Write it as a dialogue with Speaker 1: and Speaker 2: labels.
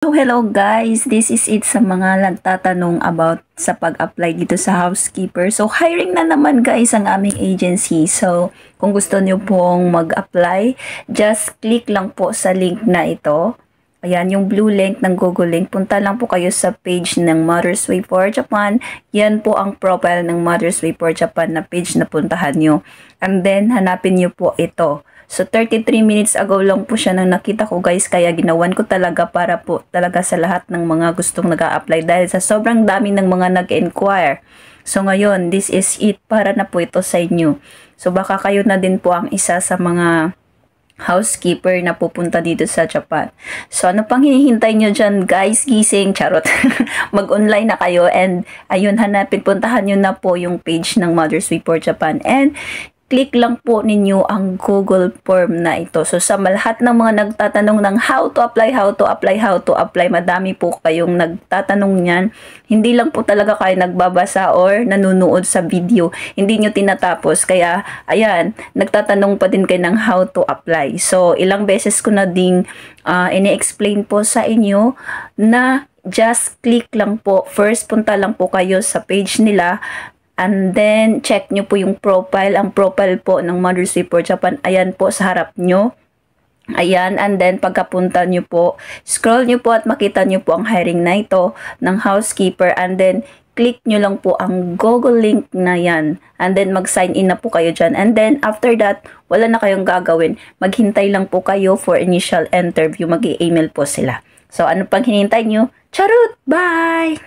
Speaker 1: So, hello guys, this is it sa mga nagtatanong about sa pag-apply dito sa housekeeper. So, hiring na naman guys ang aming agency. So, kung gusto niyo pong mag-apply, just click lang po sa link na ito. Ayan, yung blue link ng Google link. Punta lang po kayo sa page ng Mother's Way for Japan. Yan po ang profile ng Mother's Way for Japan na page na puntahan nyo. And then, hanapin nyo po ito. So, 33 minutes ago lang po siya nang nakita ko guys, kaya ginawan ko talaga para po talaga sa lahat ng mga gustong nag-a-apply dahil sa sobrang dami ng mga nag-inquire. So, ngayon, this is it para na po ito sa inyo. So, baka kayo na din po ang isa sa mga housekeeper na pupunta dito sa Japan. So, ano pang hinihintay nyo dyan, guys? Gising, charot. Mag-online na kayo and ayun, hanapin, puntahan nyo na po yung page ng Mother's Way for Japan and click lang po ninyo ang Google form na ito. So, sa lahat ng mga nagtatanong ng how to apply, madami po kayong nagtatanong niyan. Hindi lang po talaga kayo nagbabasa or nanonood sa video. Hindi nyo tinatapos. Kaya, ayan, nagtatanong pa din kayo ng how to apply. So, ilang beses ko na ding ini-explain po sa inyo na just click lang po. First, punta lang po kayo sa page nila. And then, check nyo po yung profile. Ang profile po ng Mother's Way for Japan, ayan po sa harap nyo. Ayan, and then pagkapunta nyo po, scroll nyo po at makita nyo po ang hiring na ito ng housekeeper. And then, click nyo lang po ang Google link na yan. And then, mag-sign in na po kayo dyan. And then, after that, wala na kayong gagawin. Maghintay lang po kayo for initial interview. Mag-i-email po sila. So, ano pang hinintay nyo? Charot! Bye!